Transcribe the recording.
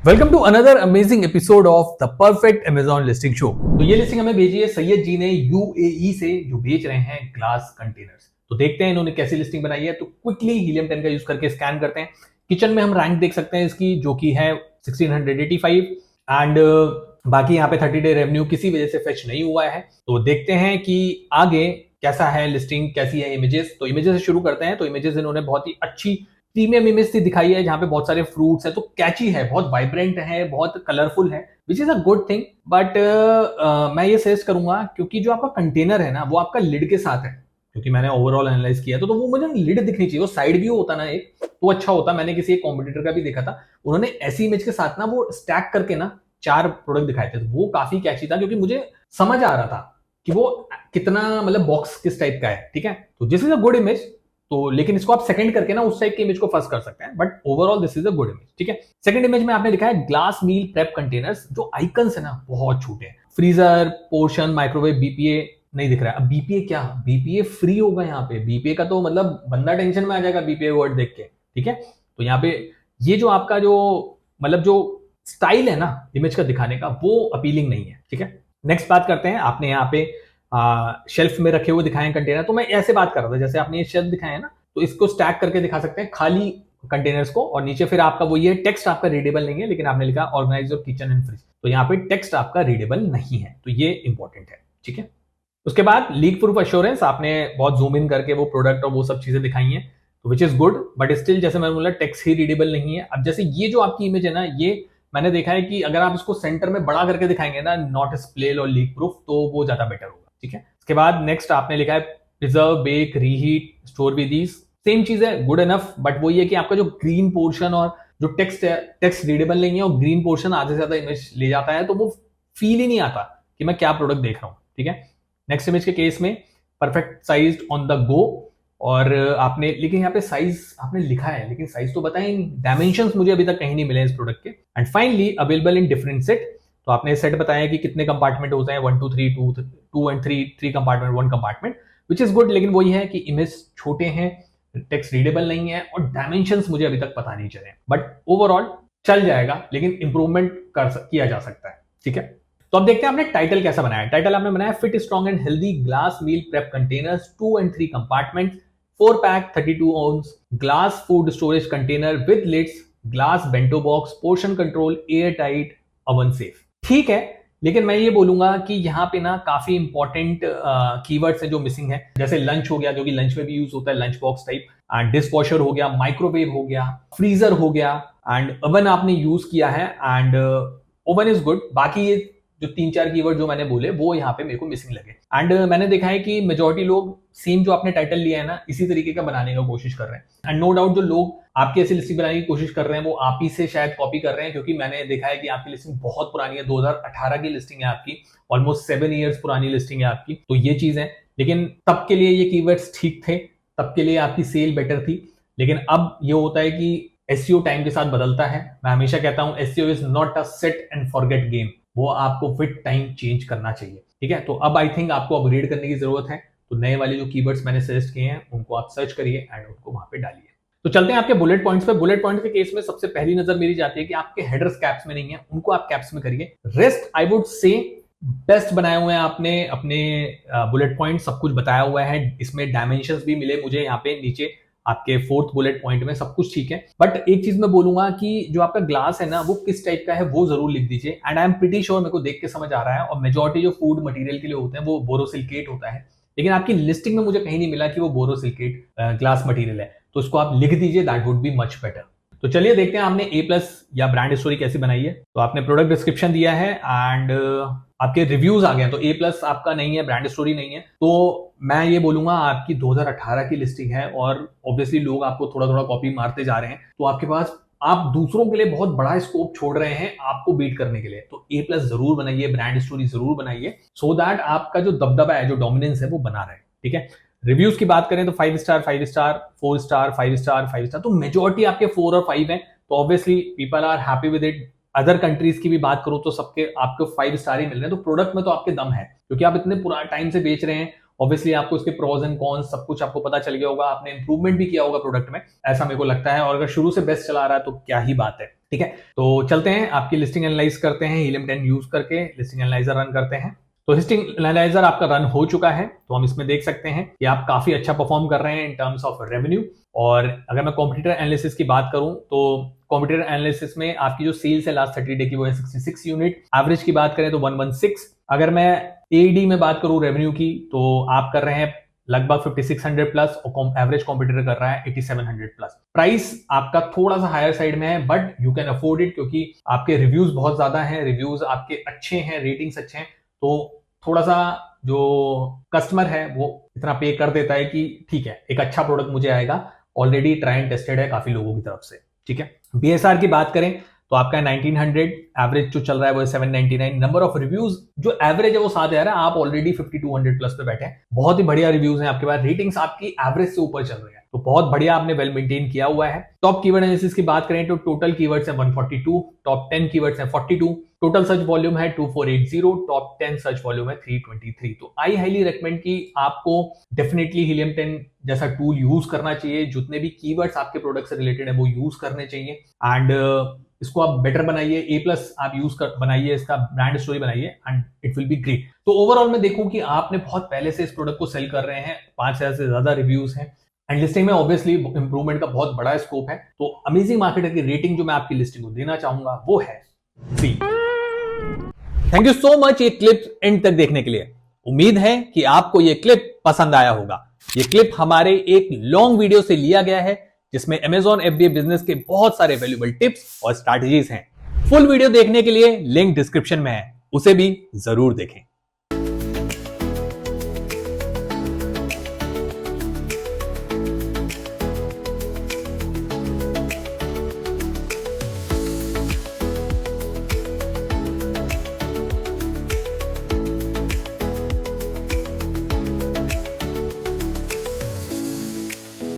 Welcome to another amazing episode of the perfect Amazon listing show. तो ये listing हमें भेजी है सैयद जी ने यूएई से, जो बेच रहे हैं ग्लास कंटेनर्स। तो देखते हैं इन्होंने कैसी लिस्टिंग बनाई है। तो क्विकली हीलियम 10 का यूज करके स्कैन करते हैं। किचन में हम रैंक देख सकते हैं इसकी, जो कि है 1685 एंड बाकी यहाँ पे 30 डे रेवेन्यू किसी वजह से फेच नहीं हुआ है। तो देखते हैं कि आगे कैसा है लिस्टिंग, कैसी है इमेजेस। तो इमेजेस से शुरू करते हैं। तो इमेजेस इन्होंने बहुत ही अच्छी प्रीमियम इमेज दिखाई है, जहां पे बहुत सारे फ्रूट्स है, तो कैची है, बहुत वाइब्रेंट है, बहुत कलरफुल है, which is a good thing. But मैं ये सजेस्ट करूंगा, क्योंकि जो आपका कंटेनर है ना, वो आपका लिड के साथ है। क्योंकि मैंने ओवरऑल एनालाइज किया तो वो मुझे लिड दिखनी चाहिए, वो साइड व्यू होता ना एक, तो अच्छा होता। मैंने किसी एक कॉम्पिटिटर का भी देखा था, उन्होंने ऐसी इमेज के साथ ना वो स्टैक करके ना 4 प्रोडक्ट दिखाए थे, तो वो काफी कैची था, क्योंकि मुझे समझ आ रहा था कि वो कितना, मतलब बॉक्स किस टाइप का है। ठीक है, तो this is a good image. तो लेकिन इसको आप सेकंड करके ना उस टाइप की इमेज को फर्स्ट कर सकते हैं, but overall this is a good image. ठीक है, सेकंड इमेज में आपने लिखा है ग्लास मील प्रेप कंटेनर्स। जो आइकन्स है ना बहुत छोटे हैं, फ्रीजर, पोर्शन, माइक्रोवेव, बीपीए नहीं दिख रहा है। अब बीपीए क्या, बीपीए फ्री होगा यहाँ पे। बीपीए का तो मतलब बंदा टेंशन में आ जाएगा बीपीए वर्ड देख के। ठीक है, तो यहाँ पे ये जो आपका जो मतलब जो स्टाइल है ना इमेज का दिखाने का, वो अपीलिंग नहीं है। ठीक है, नेक्स्ट बात करते हैं। आपने यहाँ पे शेल्फ में रखे हुए दिखाए कंटेनर, तो मैं ऐसे बात कर रहा था जैसे आपने ये शेल्फ दिखाए हैं ना, तो इसको स्टैक करके दिखा सकते हैं खाली कंटेनर्स को, और नीचे फिर आपका वो ये टेक्स्ट आपका रीडेबल नहीं है, लेकिन आपने लिखा organise your kitchen and fridge, तो यहाँ पे टेक्स्ट आपका रीडेबल नहीं है, तो ये इंपॉर्टेंट है। ठीक है, उसके बाद लीक प्रूफ एश्योरेंस, आपने बहुत जूम इन करके वो प्रोडक्ट और वो सब चीजें दिखाई हैं, तो which is good, but still जैसे मैंने बोला टेक्स्ट ही रीडेबल नहीं है। अब जैसे ये जो आपकी इमेज है ना, ये मैंने देखा है कि अगर आप इसको सेंटर में बड़ा करके दिखाएंगे ना, नॉट स्प्लेल और लीक प्रूफ, तो वो ज्यादा बेटर होगा। ठीक है, उसके बाद नेक्स्ट आपने लिखा है preserve, bake, reheat, store with ease. Same चीज है, गुड इनफ, बट वो ये कि आपका जो ग्रीन पोर्शन और जो टेक्स्ट है, टेक्स्ट रीडेबल नहीं है, और ग्रीन पोर्शन आधे से ज्यादा इमेज ले जाता है, तो वो फील ही नहीं आता कि मैं क्या प्रोडक्ट देख रहा हूं। ठीक है, नेक्स्ट इमेज के केस में perfect size on the go, और आपने लेकिन यहाँ पे साइज आपने लिखा है, लेकिन साइज तो बताया ही नहीं। डायमेंशंस मुझे अभी तक कहीं नहीं मिले इस प्रोडक्ट के। And finally available in different set, तो आपने सेट बताया कि कितने कंपार्टमेंट होते हैं, 1 2 3 2 and 3 compartment, 1 compartment, which is good. लेकिन वही है कि इमेज छोटे हैं, टेक्स्ट रीडेबल नहीं है, और डायमेंशंस मुझे अभी तक पता नहीं चले, बट ओवरऑल चल जाएगा, लेकिन इंप्रूवमेंट किया जा सकता है। ठीक है, तो अब देखते हैं आपने टाइटल कैसा बनाया। टाइटल आपने बनाया fit strong and healthy glass meal prep containers 2 and 3 compartment, 4 pack 32 ounce glass food storage container with lids, glass bento box, portion control, airtight, oven safe. ठीक है, लेकिन मैं ये बोलूंगा कि यहाँ पे ना काफी इंपॉर्टेंट कीवर्ड्स हैं जो मिसिंग है। जैसे लंच हो गया, क्योंकि लंच में भी यूज होता है lunch box type, and dish washer हो गया, माइक्रोवेव हो गया, फ्रीजर हो गया, एंड ओवन आपने यूज किया है, एंड ओवन इज गुड। बाकी ये जो 3-4 कीवर्ड जो मैंने बोले, वो यहाँ पे मेरे को मिसिंग लगे। एंड मैंने देखा है कि मेजोरिटी लोग सेम जो आपने टाइटल लिया है ना, इसी तरीके का बनाने का कोशिश कर रहे हैं। एंड नो डाउट जो लोग आपकी ऐसी लिस्टिंग बनाने की कोशिश कर रहे हैं, वो आप ही से शायद कॉपी कर रहे हैं, क्योंकि मैंने देखा है कि आपकी लिस्टिंग बहुत पुरानी है, 2018 की लिस्टिंग है आपकी, ऑलमोस्ट 7 years पुरानी लिस्टिंग है आपकी। तो ये चीज है, लेकिन तब के लिए ये कीवर्ड्स ठीक थे, तब के लिए आपकी सेल बेटर थी। लेकिन अब ये होता है कि एसईओ टाइम के साथ बदलता है। मैं हमेशा कहता हूं SEO is not a set and forget game, वो आपको विद टाइम चेंज करना चाहिए। ठीक है, तो अब आई थिंक आपको अपग्रेड करने की जरूरत है। तो नए वाले जो कीवर्ड्स मैंने सजेस्ट किए हैं, उनको आप सर्च करिए एंड उनको वहां पे डालिए। तो चलते हैं आपके बुलेट पॉइंट्स पे। बुलेट पॉइंट के केस में सबसे पहली नजर मेरी जाती है कि आपके हेडर्स कैप्स में नहीं है, उनको आप कैप्स में करिए। Rest I would say best बनाए हुए हैं आपने अपने बुलेट पॉइंट, सब कुछ बताया हुआ है इसमें। डायमेंशंस भी मिले मुझे यहाँ पे नीचे आपके 4th बुलेट पॉइंट में, सब कुछ ठीक है। बट एक चीज मैं बोलूंगा कि जो आपका ग्लास है ना, वो किस टाइप का है वो जरूर लिख दीजिए। And I am pretty sure, मेरे को देख के समझ आ रहा है, और मेजोरिटी जो फूड मटेरियल के लिए होते हैं वो बोरोसिलिकेट होता है, लेकिन आपकी लिस्टिंग में मुझे कहीं नहीं मिला कि वो बोरोसिलिकेट ग्लास मटेरियल है, तो इसको आप लिख दीजिए, that would be much better. तो चलिए देखते हैं आपने A+ या ब्रांड स्टोरी कैसी बनाई है। तो आपने प्रोडक्ट डिस्क्रिप्शन दिया है, एंड आपके रिव्यूज आ गए हैं, तो A+ आपका नहीं है, ब्रांड स्टोरी नहीं है। तो मैं ये बोलूंगा आपकी 2018 की लिस्टिंग है, और ऑब्वियसली लोग आपको थोड़ा थोड़ा कॉपी मारते जा रहे हैं, तो आपके पास आप दूसरों के लिए बहुत बड़ा स्कोप छोड़ रहे हैं आपको बीट करने के लिए। तो A+ जरूर बनाइए, ब्रांड स्टोरी जरूर बनाइए, सो दैट आपका जो दबदबा है, जो डोमिनेंस है, वो बना रहे। ठीक है, रिव्यूज की बात करें तो 5 star, 5 star, 4 star, 5 star, 5 star, तो मेजोरिटी आपके 4 और 5 है, तो obviously people are happy with it. Other countries की भी बात करूं तो सबके आपको 5 स्टार ही मिल रहे हैं, तो प्रोडक्ट में तो आपके दम है, क्योंकि आप इतने पुराने टाइम से बेच रहे हैं, ऑब्वियसली आपको इसके प्रोज एंड कॉन्स सब कुछ आपको पता चल गया होगा, आपने इंप्रूवमेंट भी किया होगा प्रोडक्ट में, ऐसा मेरे को लगता है। और अगर शुरू से बेस्ट चला रहा है तो क्या ही बात है। ठीक है, तो चलते हैं आपकी लिस्टिंग एनालाइज करते हैं, हीलियम 10 यूज करके लिस्टिंग एनालाइजर रन करते हैं। तो लिस्टिंग एनालाइजर आपका रन हो चुका है, तो हम इसमें देख सकते हैं कि आप काफी अच्छा परफॉर्म कर रहे हैं इन टर्म्स ऑफ रेवेन्यू। और अगर मैं कॉम्पिटिटर एनालिसिस की बात करूं तो कॉम्पिटिटर एनालिसिस में आपकी जो सेल्स है लास्ट 30 डे की वो है 66 यूनिट, एवरेज की बात करें तो 116। अगर मैं एडी में बात करूं रेवेन्यू की तो आप कर रहे हैं लगभग 5600 प्लस और एवरेज कॉम्पिटिटर कर रहा है 8700 प्लस। प्राइस आपका थोड़ा सा हायर साइड में है but you can afford it, क्योंकि आपके रिव्यूज बहुत ज्यादा हैं, रिव्यूज आपके अच्छे हैं, रेटिंग्स अच्छे हैं, तो थोड़ा सा जो कस्टमर है वो इतना पे कर देता है कि ठीक है एक अच्छा प्रोडक्ट मुझे आएगा, ऑलरेडी ट्राई एंड टेस्टेड है काफी लोगों की तरफ से। ठीक है, बीएसआर की बात करें तो आपका 1900, एवरेज जो चल रहा है वो 799, नंबर ऑफ रिव्यूज जो एवरेज है वो 7000 है, आप ऑलरेडी 5200 प्लस पे बैठे हैं, बहुत ही बढ़िया रिव्यूज हैं आपके पास, रेटिंग्स आपकी एवरेज से ऊपर चल रही है, तो बहुत बढ़िया आपने वेल मेंटेन किया हुआ है। टॉप कीवर्ड एनालिसिस की बात करें तो टोटल कीवर्ड्स है 142, टॉप 10 कीवर्ड्स है 42, टोटल सर्च वॉल्यूम है 2480, टॉप 10 सर्च वॉल्यूम है 323। तो आई हाईली रेकमेंड कि आपको डेफिनेटली हीलियम 10 जैसा टूल यूज करना चाहिए, जितने भी कीवर्ड्स आपके प्रोडक्ट से रिलेटेड है वो यूज करने चाहिए, एंड इसको आप बेटर बनाइए, A+ आप यूज कर बनाइए, इसका ब्रांड स्टोरी बनाइए and it will be great. तो ओवरऑल मैं देखूं कि आपने बहुत पहले से इस प्रोडक्ट को सेल कर रहे हैं, 5000 से ज्यादा रिव्यूज हैं एंड लिस्टिंग में ऑब्वियसली इंप्रूवमेंट का बहुत बड़ा स्कोप है। तो अमेजिंग मार्केटर की रेटिंग जो मैं आपकी लिस्टिंग को देना चाहूंगा वो है 3। थैंक यू सो मच ये क्लिप एंड तक देखने के लिए। उम्मीद है कि आपको ये क्लिप पसंद आया होगा। ये क्लिप हमारे एक लॉन्ग वीडियो से लिया गया है जिसमें Amazon FBA बिजनेस के बहुत सारे वैल्यूएबल टिप्स और स्ट्रैटेजीज हैं। फुल वीडियो देखने के लिए लिंक डिस्क्रिप्शन में है, उसे भी जरूर देखें।